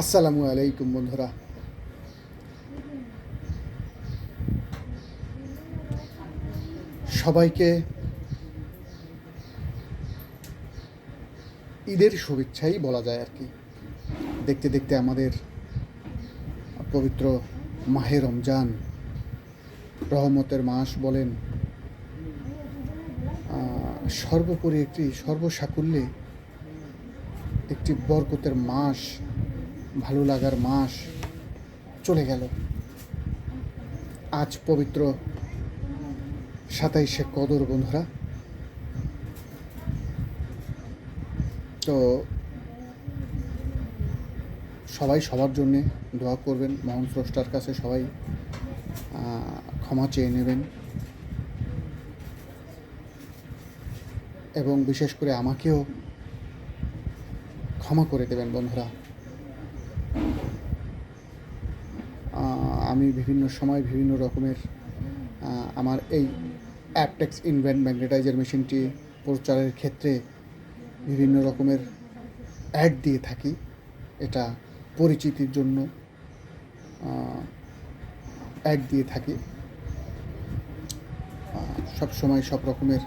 আসসালামু আলাইকুম বন্ধুরা। সবাইকে ঈদের শুভেচ্ছাই বলা যায় আর কি। দেখতে দেখতে আমাদের পবিত্র মাহে রমজান, রহমতের মাস বলেন, সর্বোপরি একটি সর্বসাকুল্যে একটি বরকতের মাস, ভালো লাগার মাস চলে গেল। আজ পবিত্র 27শে কদর বন্ধুরা। তো সবাই সবার জন্যে দোয়া করবেন, মহান স্রষ্টার কাছে সবাই ক্ষমা চেয়ে নেবেন এবং বিশেষ করে আমাকেও ক্ষমা করে দেবেন বন্ধুরা। আমি বিভিন্ন সময় বিভিন্ন রকমের আমার এই অ্যাপটেক্স ইনভেন্ট ম্যাগনেটাইজার মেশিনটি প্রচারের ক্ষেত্রে বিভিন্ন রকমের অ্যাড দিয়ে থাকি। এটা পরিচিতির জন্য অ্যাড দিয়ে থাকি। সব সময় সব রকমের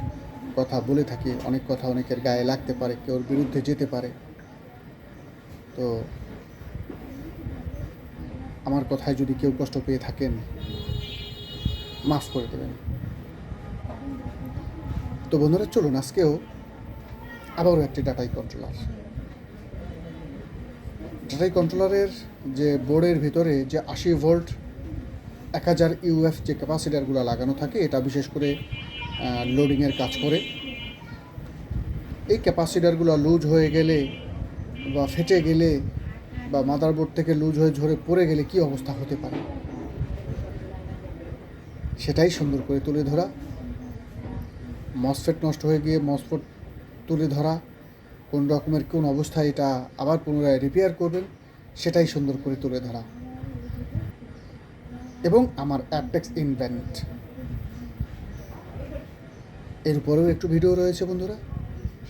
কথা বলে থাকি। অনেক কথা অনেকের গায়ে লাগতে পারে, কেউর বিরুদ্ধে যেতে পারে। তো আমার কথায় যদি কেউ কষ্ট পেয়ে থাকেন, মাফ করে দেবেন। তো বন্ধুরা, চলুন আজকেও আবারও একটি ডাটাই কন্ট্রোলারের যে বোর্ডের ভিতরে যে 80 ভোল্ট 1000 ইউএফ যে ক্যাপাসিটারগুলো লাগানো থাকে, এটা বিশেষ করে লোডিংয়ের কাজ করে। এই ক্যাপাসিটারগুলো লুজ হয়ে গেলে বা ফেটে গেলে বা মাদারবোর্ড থেকে লুজ হয়ে ঝরে পড়ে গেলে কী অবস্থা হতে পারে, সেটাই সুন্দর করে তুলে ধরা। মসফেট নষ্ট হয়ে গিয়ে মসফেট তুলে ধরা, কোন রকমের কোন অবস্থায় এটা আবার পুনরায় রিপেয়ার করবেন, সেটাই সুন্দর করে তুলে ধরা। এবং আমার অ্যাপটেক্স ইনভেন্ট এর উপরেও একটু ভিডিও রয়েছে বন্ধুরা,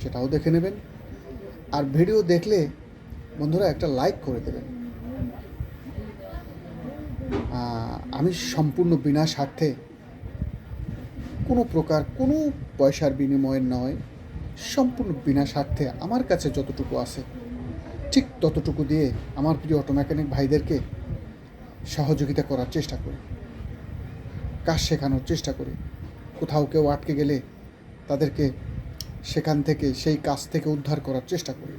সেটাও দেখে নেবেন। আর ভিডিও দেখলে বন্ধুরা একটা লাইক করে দেবেন। আমি সম্পূর্ণ বিনা স্বার্থে, কোনো প্রকার কোনো পয়সার বিনিময়ের নয়, সম্পূর্ণ বিনা স্বার্থে আমার কাছে যতটুকু আছে ঠিক ততটুকু দিয়ে আমার প্রিয় অটো মেকানিক ভাইদেরকে সহযোগিতা করার চেষ্টা করি, কাজ শেখানোর চেষ্টা করি। কোথাও কেউ আটকে গেলে তাদেরকে সেখান থেকে সেই কাজ থেকে উদ্ধার করার চেষ্টা করি,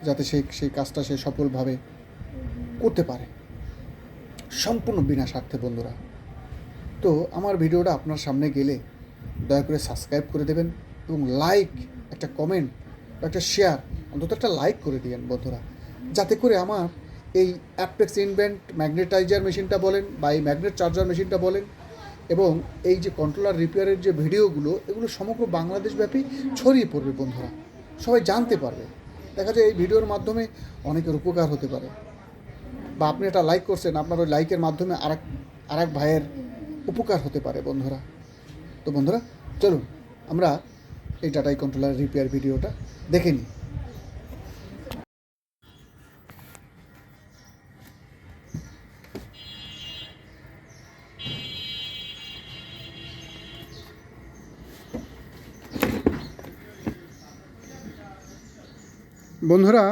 যাতে সেই কাজটা সে সফলভাবে করতে পারে, সম্পূর্ণ বিনা স্বার্থে বন্ধুরা। তো আমার ভিডিওটা আপনার সামনে গেলে দয়া করে সাবস্ক্রাইব করে দেবেন এবং লাইক, একটা কমেন্ট, একটা শেয়ার, অন্তত একটা লাইক করে দিয়েন বন্ধুরা, যাতে করে আমার এই অ্যাপটেক্স ইনভেন্ট ম্যাগনেটাইজার মেশিনটা বলেন বা এই ম্যাগনেট চার্জার মেশিনটা বলেন এবং এই যে কন্ট্রোলার রিপেয়ারের যে ভিডিওগুলো, এগুলো সমগ্র বাংলাদেশব্যাপী ছড়িয়ে পড়বে বন্ধুরা, সবাই জানতে পারবে। দেখা যায় এই ভিডিওর মাধ্যমে অনেকের উপকার হতে পারে, বা আপনি একটা লাইক করছেন, আপনার ওই লাইকের মাধ্যমে আরেক ভাইয়ের উপকার হতে পারে বন্ধুরা। তো বন্ধুরা, চলুন আমরা এই ডাটাই কন্ট্রোলার রিপেয়ার ভিডিওটা দেখে নিই। বন্ধুরা,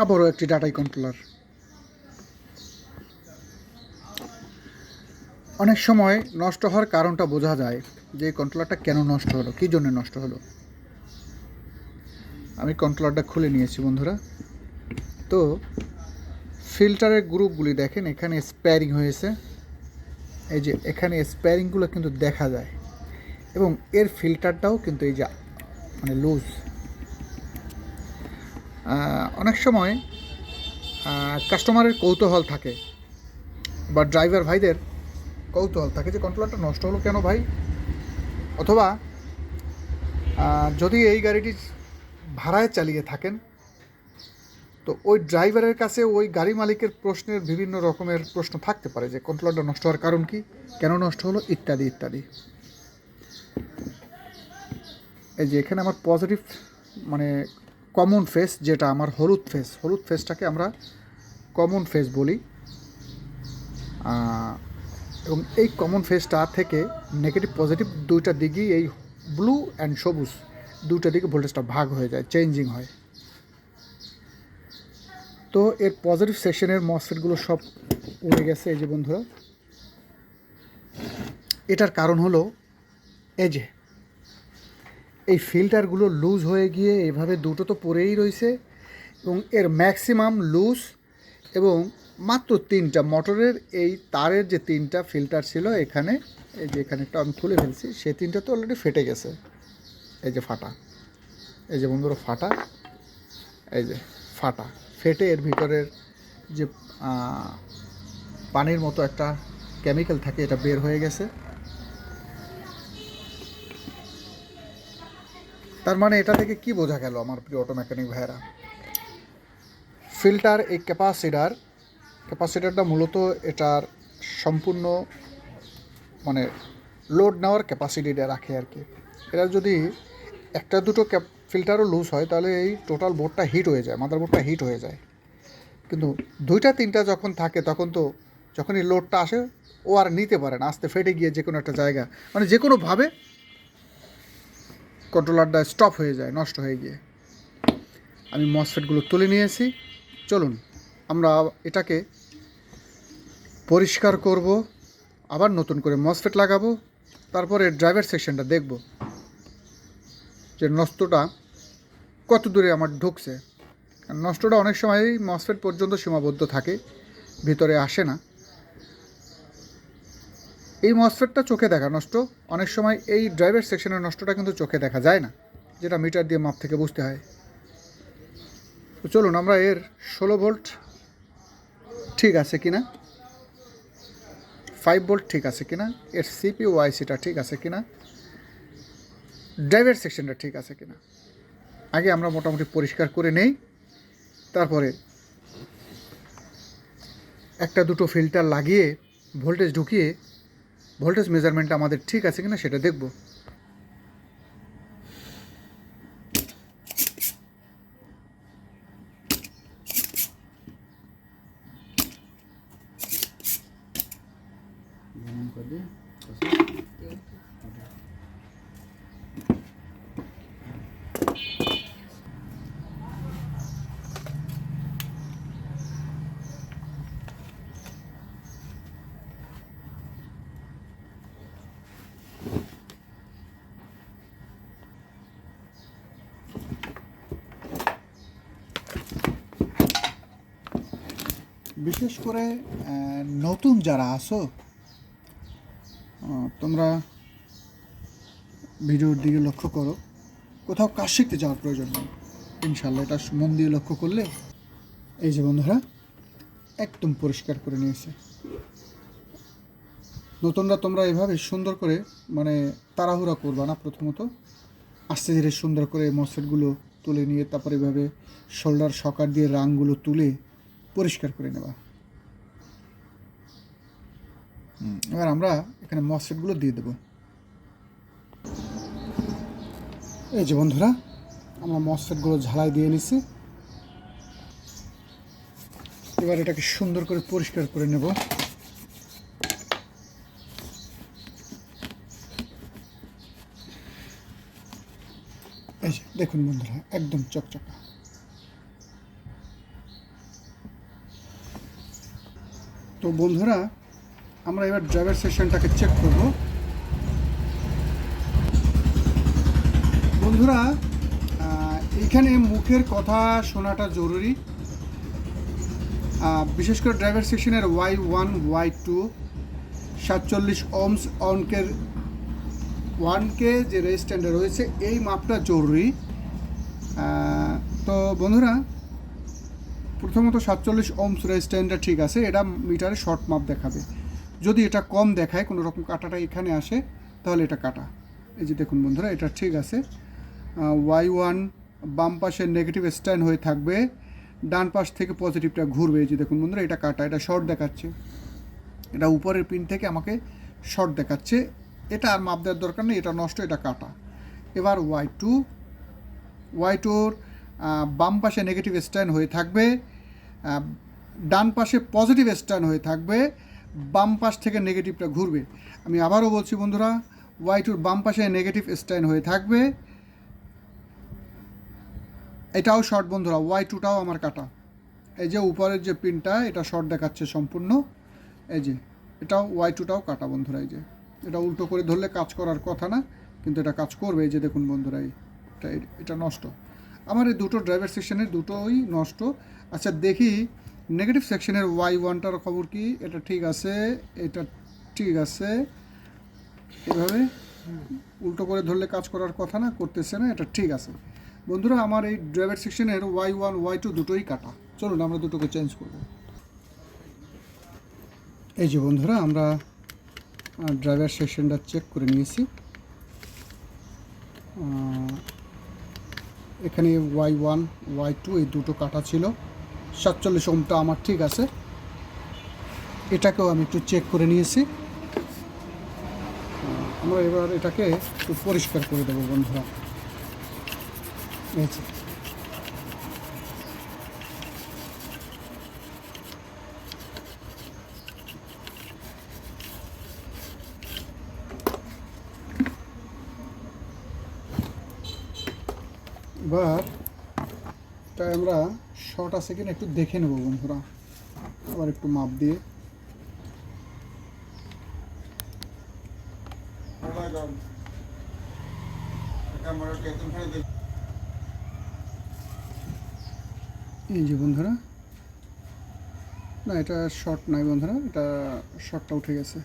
আবারও একটি ডাটাই কন্ট্রোলার। অনেক সময় নষ্ট হওয়ার কারণটা বোঝা যায় যে এই কন্ট্রোলারটা কেন নষ্ট হলো, কী জন্য নষ্ট হলো। আমি কন্ট্রোলারটা খুলে নিয়েছি বন্ধুরা। তো ফিল্টারের গ্রুপগুলি দেখেন, এখানে স্প্যারিং হয়েছে, এই যে এখানে স্প্যারিংগুলো কিন্তু দেখা যায়, এবং এর ফিল্টারটাও কিন্তু এই যে মানে লুজ। অনেক সময় কাস্টমারের কৌতূহল থাকে বা ড্রাইভার ভাইদের কৌতূহল থাকে যে কন্ট্রোলারটা নষ্ট হলো কেন ভাই, অথবা যদি এই গাড়িটি ভাড়ায় চালিয়ে থাকেন তো ওই ড্রাইভারের কাছে ওই গাড়ি মালিকের প্রশ্নের বিভিন্ন রকমের প্রশ্ন থাকতে পারে যে কন্ট্রোলারটা নষ্ট হওয়ার কারণ কি, কেন নষ্ট হলো, ইত্যাদি ইত্যাদি। এই যে এখানে আমার পজিটিভ মানে কমন ফেস, যেটা আমার হলুদ ফেস, হলুদ ফেসটাকে আমরা কমন ফেস বলি। এবং এই কমন ফেসটা থেকে নেগেটিভ পজিটিভ দুইটা দিকেই এই ব্লু অ্যান্ড সবুজ দুইটা দিকে ভোল্টেজটা ভাগ হয়ে যায়, চেঞ্জিং হয়। তো এর পজিটিভ সেকশনের মসফেটগুলো সব উড়ে গেছে এই যে বন্ধুরা। এটার কারণ হলো এই যে এই ফিল্টারগুলো লুজ হয়ে গিয়ে এভাবে দুটো তো পড়েই রয়েছে, এবং এর ম্যাক্সিমাম লুজ, এবং মাত্র 3টা মোটরের এই তারের যে 3টা ফিল্টার ছিল এখানে, এই যে এখানে একটা আমি খুলে ফেলছি, সেই 3টা তো অলরেডি ফেটে গেছে, এই যে ফাটা, এই যে বন্ধুরা ফাটা, এই যে ফাটা, ফেটে এর ভিতরের যে পানির মতো একটা কেমিক্যাল থাকে এটা বের হয়ে গেছে। তার মানে এটা থেকে কি বোঝা গেল আমার প্রিয় অটো মেকানিক ভাইয়েরা? ফিল্টার এই ক্যাপাসিটারটা মূলত এটার সম্পূর্ণ মানে লোড নেওয়ার ক্যাপাসিটিটা রাখে আর কি। এটা যদি একটা দুটো ফিল্টারও লুজ হয় তাহলে এই টোটাল বোর্ডটা হিট হয়ে যায়, মাদারবোর্ডটা হিট হয়ে যায়। কিন্তু 2টা 3টা যখন থাকে তখন তো যখন এই লোডটা আসে ও আর নিতে পারে না, আস্তে ফেটে গিয়ে যে কোনো একটা জায়গা মানে যে কোনোভাবে কন্ট্রোলারটা স্টপ হয়ে যায়, নষ্ট হয়ে গিয়ে। আমি মসফেটগুলো তুলে নিয়েছি, চলুন আমরা এটাকে পরিষ্কার করব, আবার নতুন করে মসফেট লাগাবো, তারপরে ড্রাইভার সেকশনটা দেখব যে নষ্টটা কত দূরে আমার ঢুকছে। নষ্টটা অনেক সময়ই মসফেট পর্যন্ত সীমাবদ্ধ থাকে, ভিতরে আসে না। এই মসফেটটা চোখে দেখা নষ্ট, অনেক সময় এই ড্রাইভার সেকশনের নষ্টটা কিন্তু চোখে দেখা যায় না, যেটা মিটার দিয়ে মাপ থেকে বুঝতে হয়। তো চলুন আমরা এর 16 ভোল্ট ঠিক আছে কিনা, 5 ভোল্ট ঠিক আছে কিনা, এর সিপিইউ আইসিটা ঠিক আছে কিনা, ড্রাইভার সেকশনটা ঠিক আছে কিনা আগে আমরা মোটামুটি পরিষ্কার করে নেই। তারপরে একটা দুটো ফিল্টার লাগিয়ে ভোল্টেজ ঢুকিয়ে ভোল্টেজ মেজারমেন্টটা আমাদের ঠিক আছে কিনা সেটা দেখব। বিশেষ করে নতুন যারা আসো তোমরা ভিডিওর দিকে লক্ষ্য করো, কোথাও কাজ শিখতে যাওয়ার প্রয়োজন নেই, ইনশাল্লাহ এটা মন দিয়ে লক্ষ্য করলে। এই যে বন্ধুরা একদম পরিষ্কার করে নিয়েছে। নতুনরা তোমরা এভাবে সুন্দর করে মানে তাড়াহুড়া করবা না, প্রথমত আস্তে ধীরে সুন্দর করে মসফেটগুলো তুলে নিয়ে তারপর এভাবে শোল্ডার সকার দিয়ে রাংগুলো তুলে পরিষ্কার করে নেবা। এবার আমরা এখানে মসফেটগুলো দিয়ে দেব। এই যে বন্ধুরা আমরা মসফেটগুলো ঝালাই দিয়ে নিছি, এবার এটাকে সুন্দর করে পরিষ্কার করে নেব। এই যে দেখুন বন্ধুরা একদম চকচকা। তো বন্ধুরা আমরা এবার ড্রাইভার সেকশনটাকে চেক করব। বন্ধুরা এইখানে মুখের কথা শোনাটা জরুরি, বিশেষ করে ড্রাইভার সেকশনের Y1 Y2 47 ohms অঙ্কের 1K যে রেজিস্ট্যান্ডে রয়েছে এই মাপটা জরুরি। তো বন্ধুরা প্রথমত 47 ohms রেজিস্ট্যান্ডটা ঠিক আছে, এটা মিটারে শর্ট মাপ দেখাবে। যদি এটা কম দেখায় কোনো রকম কাটাটা এখানে আসে তাহলে এটা কাটা। এই যে দেখুন বন্ধুরা এটা ঠিক আছে। Y1 বাম পাশে নেগেটিভ স্ট্যান্ড হয়ে থাকবে, ডান পাশ থেকে পজিটিভটা ঘুরবে। এই যে দেখুন বন্ধুরা এটা কাটা, এটা শর্ট দেখাচ্ছে, এটা উপরের পিন থেকে আমাকে শর্ট দেখাচ্ছে, এটা আর মাপ দেওয়ার দরকার নেই, এটা নষ্ট, এটা কাটা। এবার Y2 ওর বাম পাশে নেগেটিভ স্ট্যান্ড হয়ে থাকবে, ডান পাশে পজিটিভ স্ট্যান্ড হয়ে থাকবে, বাম পাশ থেকে নেগেটিভটা ঘুরবে। আমি আবারও বলছি বন্ধুরা, Y2 বাম পাশে নেগেটিভ স্ট্যান্ড হয়ে থাকবে। এটাও শর্ট বন্ধুরা, Y2টাও আমার কাটা। এই যে উপরের যে পিনটা এটা শর্ট দেখাচ্ছে সম্পূর্ণ, এই যে এটাও Y2টাও কাটা বন্ধুরা। এই যে এটা উল্টো করে ধরলে কাজ করার কথা না, কিন্তু এটা কাজ করবে। এই যে দেখুন বন্ধুরা, এটা নষ্ট। আমার এই দুটো ড্রাইভার সেকশনের দুটোই নষ্ট। আচ্ছা দেখি নেগেটিভ সেকশনের Y1টার খবর কি। এটা ঠিক আছে, এটা ঠিক আছে। এভাবে উল্টো করে ধরলে কাজ করার কথা না, করতেছে না, এটা ঠিক আছে বন্ধুরা। আমার এই ড্রাইভার সেকশনের Y1 Y2 দুটোই কাটা। চলুন আমরা দুটোকে চেঞ্জ করব। এই যে বন্ধুরা, আমরা ড্রাইভার সেকশনটা চেক করে নিয়েছি। এখানে Y1 Y2 এই দুটো কাটা ছিল। 47 ওহমটা আমার ঠিক আছে। এটাকেও আমি একটু চেক করে নিয়েছি। আমরা এবার এটাকে একটু পরিষ্কার করে দেবো বন্ধুরা। এই যে এবার এটা আমরা শর্ট আছে কিনা একটু দেখে নেব বন্ধুরা, আবার একটু মাপ দিয়ে। এই যে বন্ধুরা, না এটা শর্ট নাই বন্ধুরা, এটা শর্টটা উঠে গেছে।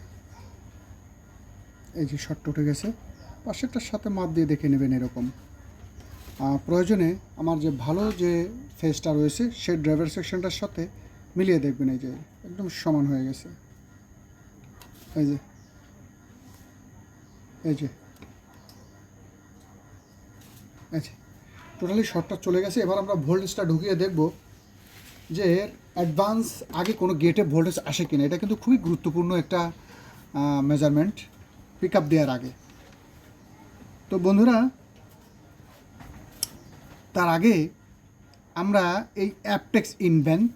এই যে শর্টটা উঠে গেছে। পাশেরটার সাথে মাপ দিয়ে দেখে নেবেন এরকম। প্রয়োজনে আমার যে ভালো যে ফেসটা রয়েছে সেই ড্রাইভার সেকশনটার সাথে মিলিয়ে দেখবেন। এই যে একদম সমান হয়ে গেছে। এই যে এই যে আচ্ছা, টোটালি শর্টটা চলে গেছে। এবার আমরা ভোল্টেজটা ঢুকিয়ে দেখব যে এর অ্যাডভান্স আগে কোনো গেটে ভোল্টেজ আসে কিনা। এটা কিন্তু খুবই গুরুত্বপূর্ণ একটা মেজারমেন্ট পিক আপ দেওয়ার আগে। তো বন্ধুরা, তার আগে আমরা এই অ্যাপটেক্স ইনভেন্ট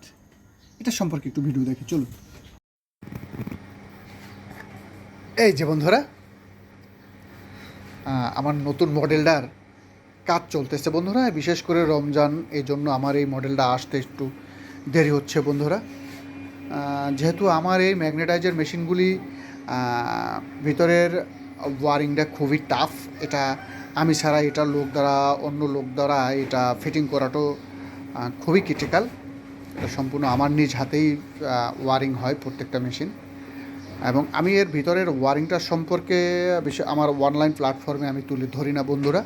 এটা সম্পর্কে একটু ভিডিও দেখি। চলুন। এই যে বন্ধুরা, আমার নতুন মডেলটার কাজ চলতেছে বন্ধুরা। বিশেষ করে রমজান, এই জন্য আমার এই মডেলটা আসতে একটু দেরি হচ্ছে বন্ধুরা। যেহেতু আমার এই ম্যাগনেটাইজার মেশিনগুলি ভিতরের ওয়ারিংটা খুবই টাফ। এটা আমি ছাড়া এটা অন্য লোক দ্বারা এটা ফিটিং করাটাও খুবই ক্রিটিক্যাল। এটা সম্পূর্ণ আমার নিজ হাতেই ওয়ারিং হয় প্রত্যেকটা মেশিন। এবং আমি এর ভিতরের ওয়ারিংটার সম্পর্কে আমার অনলাইন প্ল্যাটফর্মে আমি তুলে ধরি না বন্ধুরা।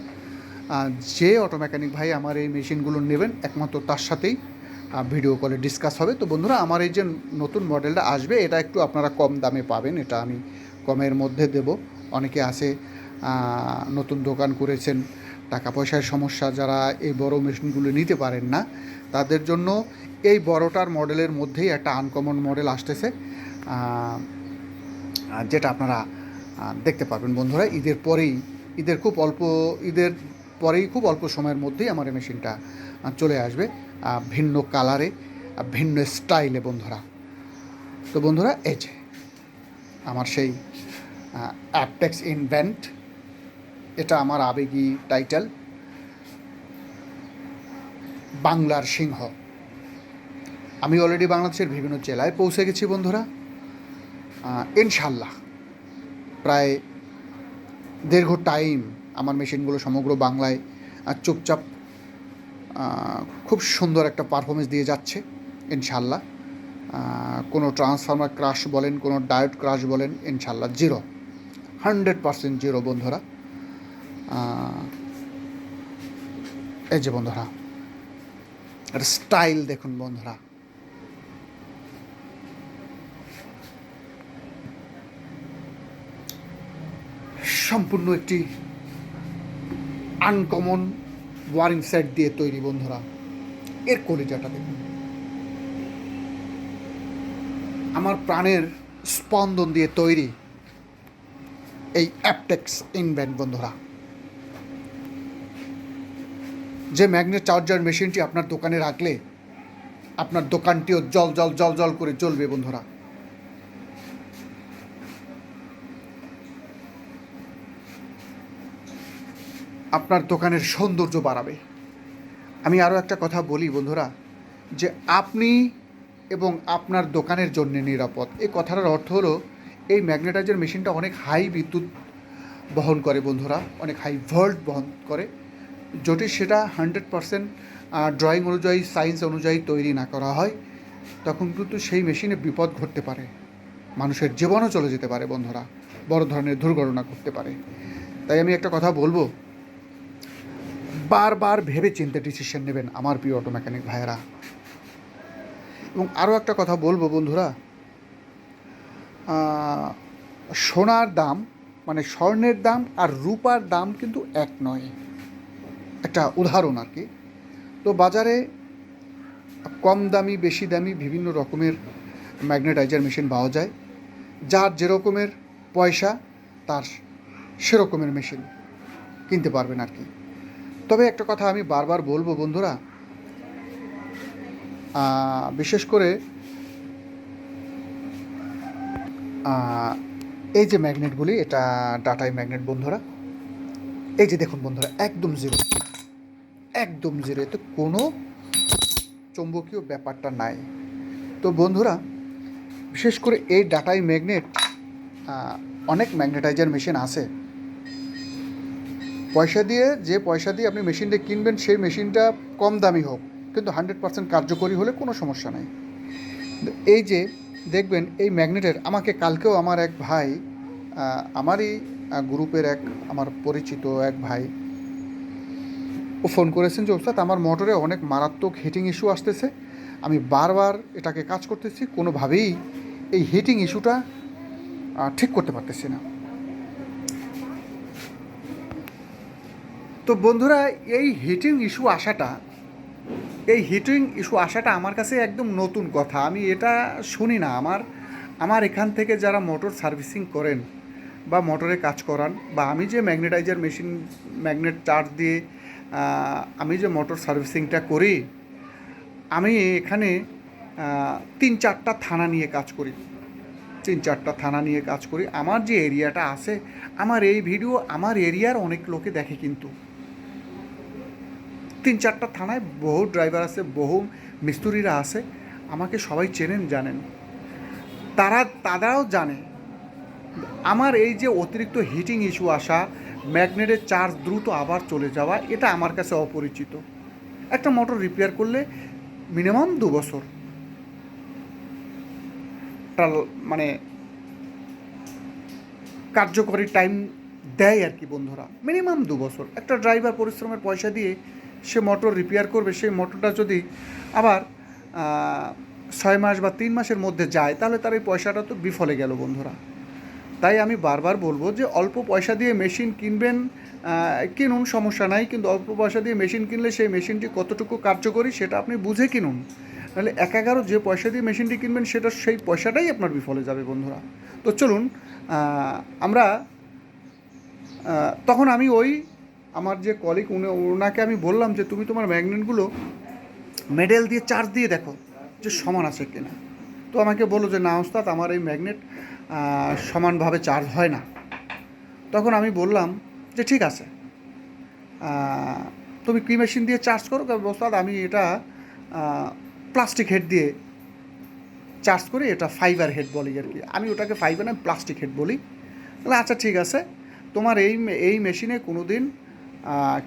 যে অটো মেকানিক ভাই আমার এই মেশিনগুলো নেবেন একমাত্র তার সাথেই ভিডিও কলে ডিসকাস হবে। তো বন্ধুরা, আমার এই যে নতুন মডেলটা আসবে এটা একটু আপনারা কম দামে পাবেন। এটা আমি কমের মধ্যে দেব। অনেকে আছে নতুন দোকান করেছেন, টাকা পয়সার সমস্যা, যারা এই বড় মেশিনগুলো নিতে পারেন না, তাদের জন্য এই বড়টার মডেলের মধ্যেই একটা আনকমন মডেল আসতেছে, যেটা আপনারা দেখতে পারবেন বন্ধুরা। ঈদের পরেই খুব অল্প সময়ের মধ্যেই আমার এই মেশিনটা চলে আসবে, ভিন্ন কালারে, ভিন্ন স্টাইলে বন্ধুরা। তো বন্ধুরা, এই যে আমার সেই অ্যাপটেক্স ইনভেন্ট, এটা আমার আবেগী টাইটেল, বাংলার সিংহ। আমি অলরেডি বাংলাদেশের বিভিন্ন জেলায় পৌঁছে গেছি বন্ধুরা। ইনশাল্লাহ প্রায় দীর্ঘ টাইম আমার মেশিনগুলো সমগ্র বাংলায় চুপচাপ খুব সুন্দর একটা পারফরমেন্স দিয়ে যাচ্ছে ইনশাল্লাহ। কোনো ট্রান্সফর্মার ক্রাশ বলেন, কোনো ডায়োড ক্রাশ বলেন, ইনশাল্লাহ 100% জিরো বন্ধুরা। এই যে বন্ধুরা, এর স্টাইল দেখুন বন্ধুরা। সম্পূর্ণ একটি আনকমন ওয়ারিং সেট দিয়ে তৈরি বন্ধুরা। এর কলিজাটা দেখুন, আমার প্রাণের স্পন্দন দিয়ে তৈরি এই অ্যাপটেক্স ইনভেন্ট বন্ধুরা। যে ম্যাগনেট চার্জার মেশিনটি আপনার দোকানে রাখলে আপনার দোকানটিও জল জল জল জল করে জ্বলবে বন্ধুরা। আপনার দোকানের সৌন্দর্য বাড়াবে। আমি আরও একটা কথা বলি বন্ধুরা, যে আপনি এবং আপনার দোকানের জন্য নিরাপদ। এই কথাটার অর্থ হলো এই ম্যাগনেটাইজার মেশিনটা অনেক হাই বিদ্যুৎ বহন করে বন্ধুরা, অনেক হাই ভোল্ট বহন করে। যদি সেটা 100% ড্রয়িং অনুযায়ী, সায়েন্স অনুযায়ী তৈরি না করা হয়, তখন কিন্তু সেই মেশিনে বিপদ ঘটতে পারে, মানুষের জীবনও চলে যেতে পারে বন্ধুরা, বড় ধরনের দুর্ঘটনা ঘটতে পারে। তাই আমি একটা কথা বলবো, বারবার ভেবে চিন্তে ডিসিশন নেবেন আমার প্রিয় অটো মেকানিক ভাইয়েরা। এবং আরও একটা কথা বলবো বন্ধুরা, সোনার দাম মানে স্বর্ণের দাম আর রূপার দাম কিন্তু এক নয়। একটা উদাহরণ আর কি। তো বাজারে কম দামি বেশি দামি বিভিন্ন রকমের ম্যাগনেটাইজার মেশিন পাওয়া যায়। যার যেরকমের পয়সা তার সেরকমের মেশিন কিনতে পারবেন আর কি। তবে একটা কথা আমি বারবার বলবো বন্ধুরা, বিশেষ করে এই যে ম্যাগনেটগুলি, এটা ডাটাই ম্যাগনেট বন্ধুরা। এই যে দেখুন বন্ধুরা, একদম জিরো, একদম জিরো, এতে কোনো চৌম্বকীয় ব্যাপারটা নাই। তো বন্ধুরা, বিশেষ করে এই ডাটাই ম্যাগনেট, অনেক ম্যাগনেটাইজার মেশিন আছে, পয়সা দিয়ে আপনি মেশিনটা কিনবেন, সেই মেশিনটা কম দামি হোক, কিন্তু 100% কার্যকরী হলে কোনো সমস্যা নাই। এই যে দেখবেন এই ম্যাগনেটের, আমাকে কালকেও আমার এক ভাই, আমারই গ্রুপের আমার পরিচিত এক ভাই, ও ফোন করেছেন যে ওস্তাদ আমার মোটরে অনেক মারাত্মক হিটিং ইস্যু আসতেছে, আমি বারবার এটাকে কাজ করতেছি, কোনোভাবেই এই হিটিং ইস্যুটা ঠিক করতে পারতেছি না। তো বন্ধুরা, এই হিটিং ইস্যু আসাটা আমার কাছে একদম নতুন কথা। আমি এটা শুনি না। আমার এখান থেকে যারা মোটর সার্ভিসিং করেন বা মোটরে কাজ করান, বা আমি যে ম্যাগনেটাইজার মেশিন, ম্যাগনেট চার্জ দিয়ে আমি যে মোটর সার্ভিসিংটা করি, আমি এখানে 3-4টা থানা নিয়ে কাজ করি। আমার যে এরিয়াটা আছে, আমার এই ভিডিও আমার এরিয়ার অনেক লোকে দেখে, কিন্তু 3-4টা থানায় বহু ড্রাইভার আছে, বহু মিস্ত্রিরা আছে, আমাকে সবাই চেনেন, জানেন, তারাও জানে আমার এই যে অতিরিক্ত হিটিং ইস্যু আসা, ম্যাগনেটের চার্জ দ্রুত আবার চলে যাওয়া, এটা আমার কাছে অপরিচিত। একটা মোটর রিপেয়ার করলে মিনিমাম 2 বছর মানে কার্যকরী টাইম দেয় আর কি বন্ধুরা, মিনিমাম 2 বছর। একটা ড্রাইভার পরিশ্রমের পয়সা দিয়ে সে মোটর রিপেয়ার করবে, সেই মোটরটা যদি আবার 6 মাস বা 3 মাসের মধ্যে যায়, তাহলে তার এই পয়সাটা তো বিফলে গেল বন্ধুরা। তাই আমি বারবার বলবো যে অল্প পয়সা দিয়ে মেশিন কিনুন, সমস্যা নাই, কিন্তু অল্প পয়সা দিয়ে মেশিন কিনলে সেই মেশিনটি কতটুকু কার্যকরী সেটা আপনি বুঝে কিনুন। নাহলে 11 যে পয়সা দিয়ে মেশিনটি কিনবেন, সেই পয়সাটাই আপনার বিফলে যাবে বন্ধুরা। তো চলুন, আমরা তখন আমি আমার যে কলিগ, ওনাকে আমি বললাম যে তুমি তোমার ম্যাগনেটগুলো মেডেল দিয়ে চার্জ দিয়ে দেখো যে সমান আছে কিনা। তো আমাকে বললো যে না ওস্তাদ, আমার এই ম্যাগনেট সমানভাবে চার্জ হয় না। তখন আমি বললাম যে ঠিক আছে, তুমি কী মেশিন দিয়ে চার্জ করো? ওস্তাদ আমি এটা প্লাস্টিক হেড দিয়ে চার্জ করি, এটা ফাইবার হেড বলি আর কি, আমি ওটাকে ফাইবার না প্লাস্টিক হেড বলি। তাহলে আচ্ছা ঠিক আছে, তোমার এই মেশিনে কোনো দিন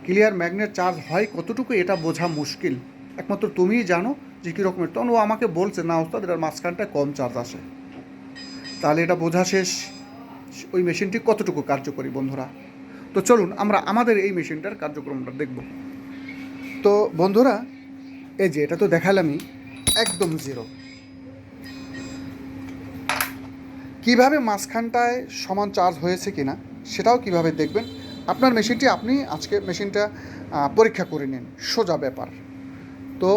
ক্লিয়ার ম্যাগনেট চার্জ হয় কতটুকু এটা বোঝা মুশকিল, একমাত্র তুমিই জানো যে কীরকমের। তখন ও আমাকে বলছে না ওস্তাদ, এটার মাঝখানটায় কম চার্জ আসে। তাহলে এটা বোঝা শেষ ওই মেশিনটি কতটুকু কার্যকরী বন্ধুরা। তো চলুন আমরা আমাদের এই মেশিনটার কার্যক্রমটা দেখব। তো বন্ধুরা, এই যে এটা তো দেখালামই একদম জিরো। কিভাবে মাঝখানটায় সমান চার্জ হয়েছে কিনা সেটাও কিভাবে দেখবেন, আপনার মেশিনটি আপনি আজকে মেশিনটা পরীক্ষা করে নিন, সোজা ব্যাপার। তো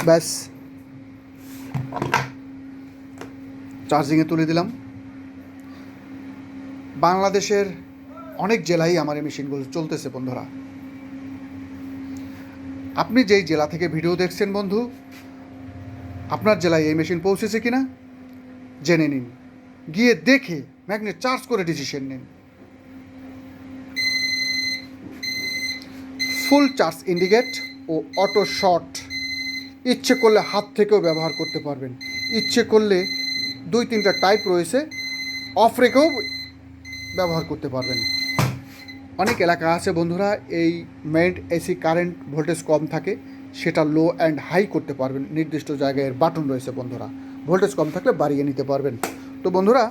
ব্যাস চার্জিংয়ে তুলে দিলাম। বাংলাদেশের অনেক জেলায় আমার এই মেশিনগুলো চলতেছে বন্ধুরা, আপনি যেই জেলা থেকে ভিডিও দেখছেন বন্ধু, আপনার জেলায় এই মেশিন পৌঁছেছে কিনা জেনে নিন, গিয়ে দেখে ম্যাগনেট চার্জ করে ডিসিশন নিন। ফুল চার্জ ইন্ডিকেট ও অটো শর্ট ইচ্ছে করলে হাত থেকেও ব্যবহার করতে পারবেন, ইচ্ছে করলে 2-3টা টাইপ রয়েছে অফ রেখেও ব্যবহার করতে পারবেন। অনেক এলাকা আছে বন্ধুরা এই মেইন এসি কারেন্ট ভোল্টেজ কম থাকে, সেটা লো অ্যান্ড হাই করতে পারবেন। নির্দিষ্ট জায়গায় বাটন রয়েছে বন্ধুরা, ভোল্টেজ কম থাকলে বাড়িয়ে নিতে পারবেন। তো বন্ধুরা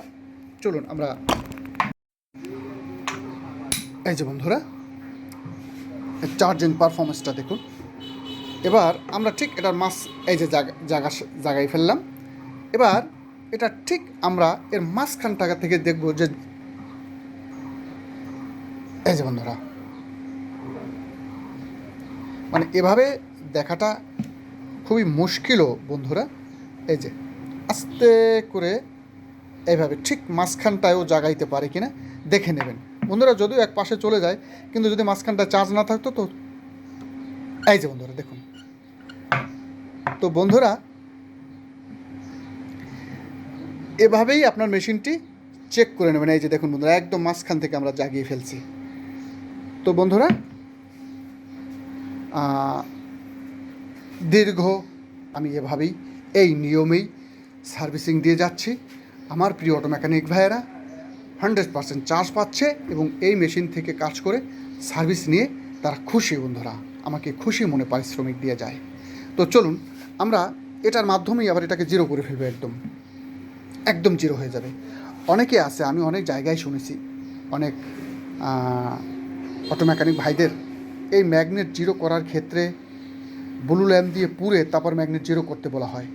চলুন আমরা এই যে বন্ধুরা চার্জিং পারফরমেন্সটা দেখুন। এবার আমরা ঠিক এটার এই যে জায়গায় ফেললাম। এবার এটা ঠিক আমরা এর মাঝখানটা থেকে দেখব যে এই যে বন্ধুরা, মানে এভাবে দেখাটা খুবই মুশকিলও বন্ধুরা। এই যে আস্তে করে এইভাবে ঠিক মাঝখানটায়ও জাগাইতে পারে কিনা দেখে নেবেন বন্ধুরা। যদিও এক পাশে চলে যায়, কিন্তু যদি মাঝখানটা চার্জ না থাকতো তো এই যে বন্ধুরা দেখুন। তো বন্ধুরা এভাবেই আপনার মেশিনটি চেক করে নেবেন। এই যে দেখুন বন্ধুরা, একদম মাঝখান থেকে আমরা জাগিয়ে ফেলছি। তো বন্ধুরা দীর্ঘ আমি এভাবেই এই নিয়মেই সার্ভিসিং দিয়ে যাচ্ছি। আমার প্রিয় অটো মেকানিক ভাইয়েরা 100% চার্জ পাচ্ছে এবং এই মেশিন থেকে কাজ করে সার্ভিস নিয়ে তারা খুশি বন্ধুরা, আমাকে খুশি মনে পারিশ্রমিক দিয়ে যায়। তো চলুন আমরা এটার মাধ্যমেই আবার এটাকে জিরো করে ফেলবো, একদম জিরো হয়ে যাবে। অনেকে আছে, আমি অনেক জায়গায় শুনেছি অনেক অটো মেকানিক ভাইদের এই ম্যাগনেট জিরো করার ক্ষেত্রে ব্লু ল্যাম্প দিয়ে পুড়ে তারপর ম্যাগনেট জিরো করতে বলা হয়।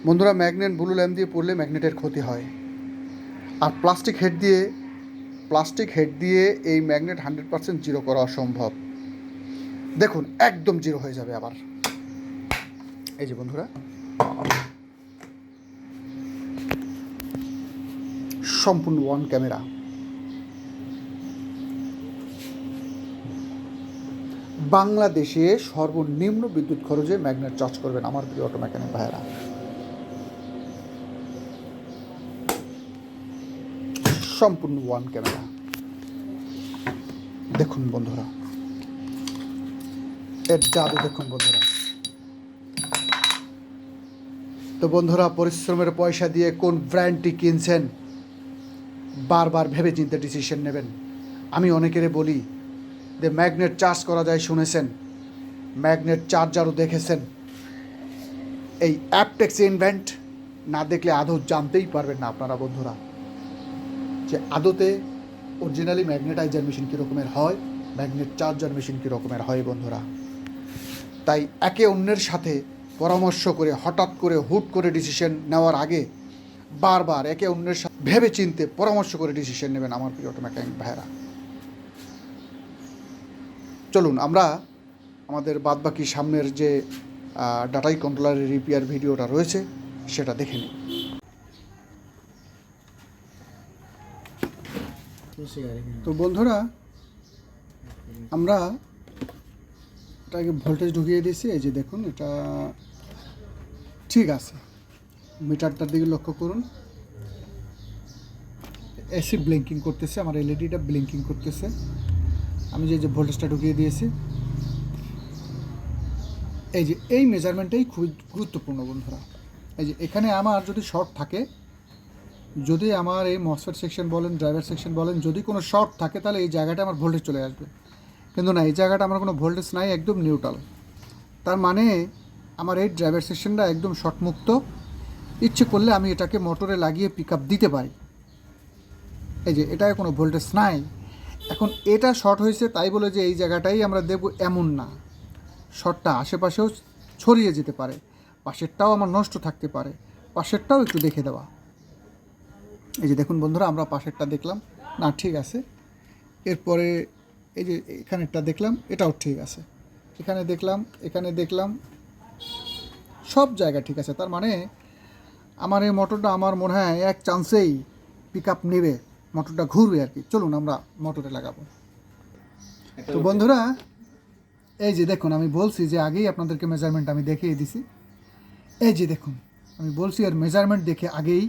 বন্ধুরা ম্যাগনেট ব্লু ল্যাম্প দিয়ে পুড়লে ম্যাগনেটের ক্ষতি হয়। আর প্লাস্টিক হেড দিয়ে এই ম্যাগনেট 100% জিরো করা অসম্ভব। দেখুন একদম জিরো হয়ে যাবে আবার। এই যে বন্ধুরা সম্পূর্ণ ওয়ান ক্যামেরা। বাংলাদেশে সর্বনিম্ন বিদ্যুৎ খরচে ম্যাগনেট চার্জ করবেন আমার প্রিয় অটো মেকানিক ভাইয়েরা। সম্পূর্ণ ওয়ান ক্যামেরা দেখুন বন্ধুরা, এর জাদু দেখুন বন্ধুরা। তো বন্ধুরা পরিশ্রমের পয়সা দিয়ে কোন ব্র্যান্ডটি কিনছেন বারবার ভেবে চিন্তে ডিসিশন নেবেন। আমি অনেকেরে বলি যে ম্যাগনেট চার্জ করা যায় শুনেছেন, ম্যাগনেট চার্জারও দেখেছেন, এই অ্যাপটেক্স ইনভেন্ট না দেখলে আদৌ জানতেই পারবেন না আপনারা বন্ধুরা যে আদতে অরিজিনালি ম্যাগনেটাইজার মেশিন কী রকমের হয়, ম্যাগনেট চার্জার মেশিন কী রকমের হয় বন্ধুরা। তাই একে অন্যের সাথে পরামর্শ করে হঠাৎ করে হুট করে ডিসিশন নেওয়ার আগে বারবার একে অন্যের সাথে ভেবে চিনতে পরামর্শ করে ডিসিশন নেবেন আমার প্রিয় অটো মেকানিক ভাইয়েরা। চলুন আমরা আমাদের বাদবাকি সামনের যে ডাটাই কন্ট্রোলারের রিপেয়ার ভিডিওটা রয়েছে সেটা দেখে নিই। তো বন্ধুরা আমরা এটাকে ভোল্টেজ ঢুকিয়ে দিয়েছি। এই যে দেখুন এটা ঠিক আছে, মিটারটার দিকে লক্ষ্য করুন, এসি ব্লিঙ্কিং করতেছে, আমার এলইডিটা ব্লিঙ্কিং করতেছে। আমি যে ভোল্টেজটা ঢুকিয়ে দিয়েছি, এই যে এই মেজারমেন্টটাই খুবই গুরুত্বপূর্ণ বন্ধুরা। এই যে এখানে আমার যদি শর্ট থাকে, যদি আমার এই মসফেট সেকশন বলেন, ড্রাইভার সেকশন বলেন, যদি কোনো শর্ট থাকে তাহলে এই জায়গাটা আমার ভোল্টেজ চলে আসবে। কিন্তু না, এই জায়গাটা আমার কোনো ভোল্টেজ নাই, একদম নিউট্রাল। তার মানে আমার এই ড্রাইভার সেকশনটা একদম শর্ট মুক্ত। ইচ্ছে করলে আমি এটাকে মোটরে লাগিয়ে পিক আপ দিতে পারি। এই যে এটায় কোনো ভোল্টেজ নাই। এখন এটা শর্ট হয়েছে তাই বলে যে এই জায়গাটাই আমরা দেবো এমন না, শর্টটা আশেপাশেও ছড়িয়ে যেতে পারে, পাশেরটাও আমার নষ্ট থাকতে পারে, পাশেরটাও একটু দেখে দেওয়া। এই যে দেখুন বন্ধুরা, আমরা পাশেরটা দেখলাম না, ঠিক আছে। এরপরে এই যে এখানেরটা দেখলাম, এটাও ঠিক আছে। এখানে দেখলাম সব জায়গা ঠিক আছে। তার মানে আমার এই মোটরটা আমার মনে হয় এক চান্সেই পিক আপ নেবে, মোটরটা ঘুরবে আর কি। চলুন আমরা মোটরে লাগাবো। তো বন্ধুরা এই যে দেখুন, আমি বলছি যে আগেই আপনাদেরকে মেজারমেন্ট আমি দেখিয়ে দিছি। এই যে দেখুন, আমি বলছি এর মেজারমেন্ট দেখে আগেই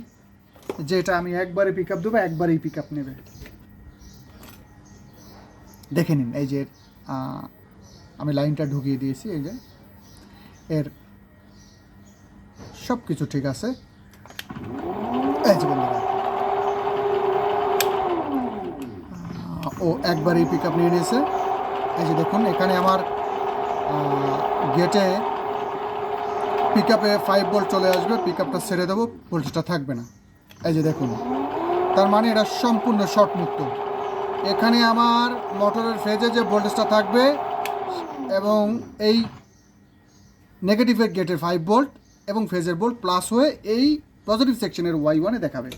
যে এটা আমি একবারে পিক আপ দেবো, একবারেই পিক আপ নেবে। দেখে নিন, এই যে আমি লাইনটা ঢুকিয়ে দিয়েছি। এই যে এর সব কিছু ঠিক আছে। এই যে বন্ধুরা, ও একবারই পিক আপ নিয়ে নিয়েছে। এই যে দেখুন, এখানে আমার গেটে পিক আপে 5 ভোল্ট চলে আসবে, পিক আপটা ছেড়ে দেবো, ভোল্টেজটা থাকবে না। এই যে দেখুন, তার মানে এটা সম্পূর্ণ শর্ট মুক্ত। এখানে আমার মোটরের ফেজে যে ভোল্টেজটা থাকবে এবং এই নেগেটিভের গেটের 5 ভোল্ট এবং ফেজের ভোল্ট প্লাস হয়ে এই পজিটিভ সেকশনের Y1-এ দেখাবে।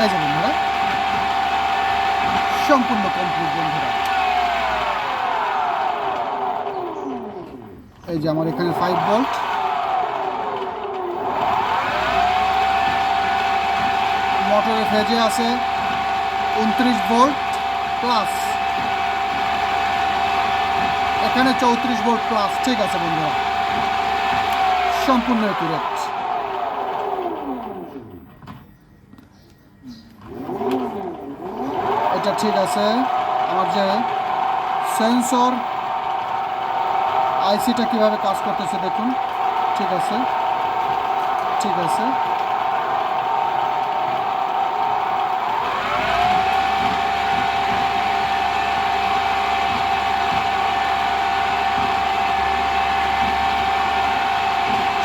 এই যে বন্ধুরা, সম্পূর্ণ কমপ্লিট বন্ধুরা। এই যে আমার এখানে 5 ভোল্ট, মোটরের ফেজে আছে 29 ভোল্ট প্লাস, এখানে 34 ভোল্ট প্লাস। ঠিক আছে বন্ধুরা, সম্পূর্ণ একুরেট। এটা ঠিক আছে। আমার যে সেন্সর আইসিটা কিভাবে কাজ করতেছে দেখুন। ঠিক আছে, ঠিক আছে।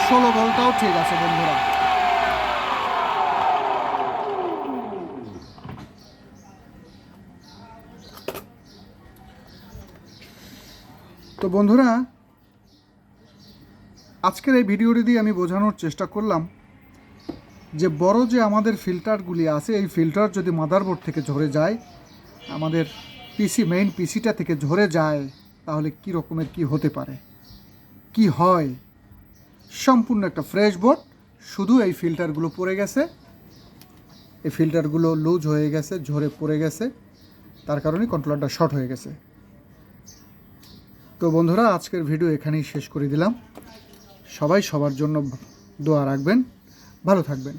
ষোলো ভোল্টটাও ঠিক আছে বন্ধুরা। তো বন্ধুরা, আজকের এই ভিডিওটি দিয়ে আমি বোঝানোর চেষ্টা করলাম যে বড় যে আমাদের ফিল্টারগুলি আছে, এই ফিল্টার যদি মাদারবোর্ড থেকে ঝরে যায়, আমাদের মেইন পিসিটা থেকে ঝরে যায়, তাহলে কি রকমের কি হতে পারে, কি হয়। সম্পূর্ণ একটা ফ্রেশ বোর্ড, শুধু এই ফিল্টারগুলো পড়ে গেছে, এই ফিল্টারগুলো লুজ হয়ে গেছে, ঝরে পড়ে গেছে, তার কারণে কন্ট্রোলারটা শর্ট হয়ে গেছে। তো বন্ধুরা, আজকের ভিডিও এখানেই শেষ করে দিলাম। সবাই সবার জন্য দোয়া রাখবেন, ভালো থাকবেন।